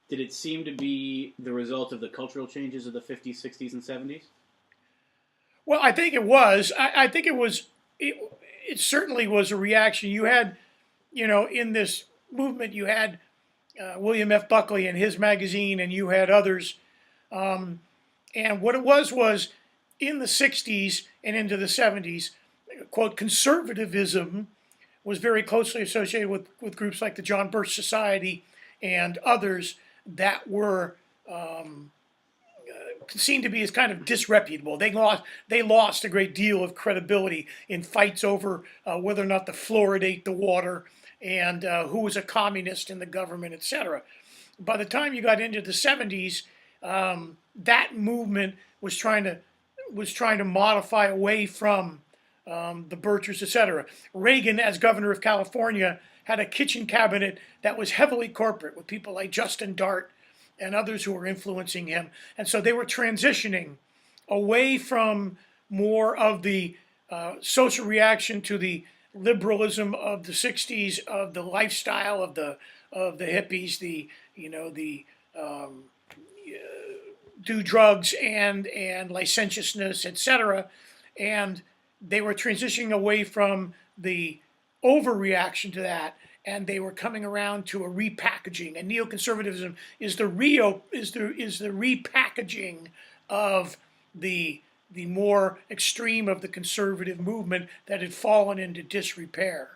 Did it seem to be the result of the cultural changes of the 50s, 60s, and 70s? Well, I think it was. I think it was. It certainly was a reaction. You had, in this movement, you had William F. Buckley and his magazine, and you had others. And what it was in the 60s and into the 70s, quote, conservatism was very closely associated with groups like the John Birch Society and others that were seen to be as kind of disreputable. They lost a great deal of credibility in fights over whether or not to fluoridate the water and who was a communist in the government, etc. By the time you got into the 70s, that movement was trying to modify away from the Birchers, etc. Reagan, as governor of California, had a kitchen cabinet that was heavily corporate with people like Justin Dart and others who were influencing him. And so they were transitioning away from more of the social reaction to the liberalism of the 60s, of the lifestyle of the hippies, the do drugs and licentiousness, etc. And they were transitioning away from the overreaction to that, and they were coming around to a repackaging. And neoconservatism is the repackaging of the more extreme of the conservative movement that had fallen into disrepair.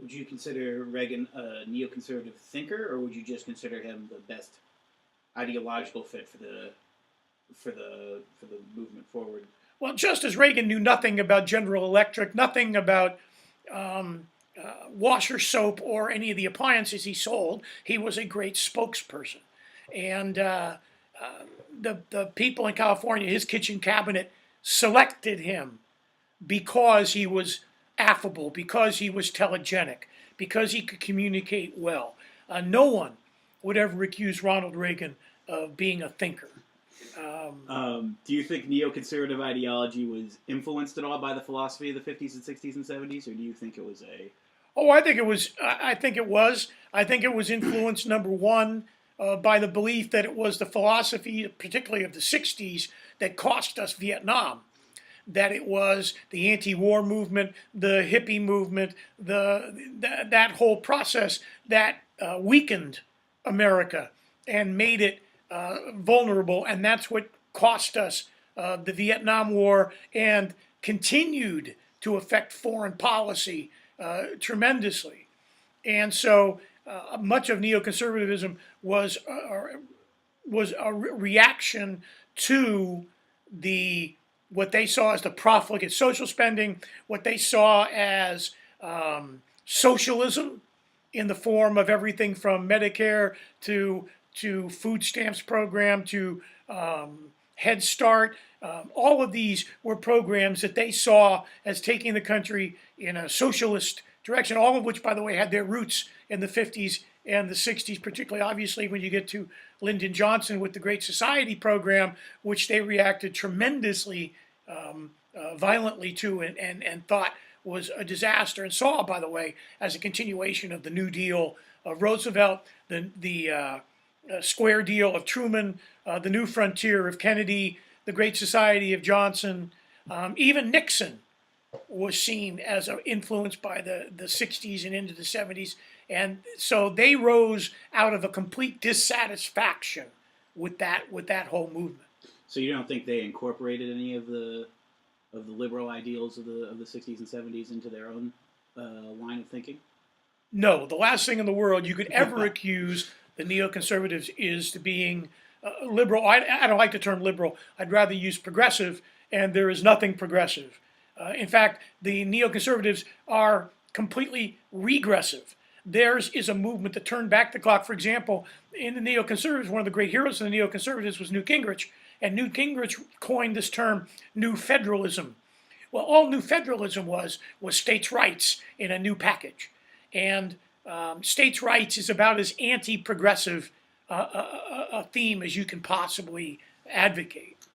Would you consider Reagan a neoconservative thinker, or would you just consider him the best ideological fit for the movement forward? Well, just as Reagan knew nothing about General Electric, nothing about washer soap or any of the appliances he sold, he was a great spokesperson. And the people in California, his kitchen cabinet, selected him because he was affable, because he was telegenic, because he could communicate well. No one would ever accuse Ronald Reagan of being a thinker. Do you think neoconservative ideology was influenced at all by the philosophy of the 50s and 60s and 70s, or do you think it was a... Oh, I think it was. I think it was. I think it was influenced, number one, by the belief that it was the philosophy, particularly of the 60s, that cost us Vietnam. That it was the anti-war movement, the hippie movement, that whole process that weakened America and made it vulnerable, and that's what cost us the Vietnam War and continued to affect foreign policy tremendously. And so much of neoconservatism was a reaction to what they saw as the profligate social spending, what they saw as socialism in the form of everything from Medicare to food stamps program to Head Start. All of these were programs that they saw as taking the country in a socialist direction, all of which, by the way, had their roots in the 50s and the 60s, particularly obviously when you get to Lyndon Johnson with the Great Society program, which they reacted tremendously violently to and thought was a disaster, and saw, by the way, as a continuation of the New Deal of Roosevelt, the Square Deal of Truman, the New Frontier of Kennedy, the Great Society of Johnson. Even Nixon was seen as influenced by the 60s and into the 70s. And so they rose out of a complete dissatisfaction with that whole movement. So you don't think they incorporated any of the liberal ideals of the 60s and 70s into their own line of thinking? No, the last thing in the world you could ever accuse the neoconservatives is to being liberal. I don't like the term liberal. I'd rather use progressive, and there is nothing progressive. In fact, the neoconservatives are completely regressive. Theirs is a movement that turned back the clock. For example, in the neoconservatives, one of the great heroes of the neoconservatives was Newt Gingrich. And Newt Gingrich coined this term, New Federalism. Well, all New Federalism was states' rights in a new package. And states' rights is about as anti-progressive a theme as you can possibly advocate.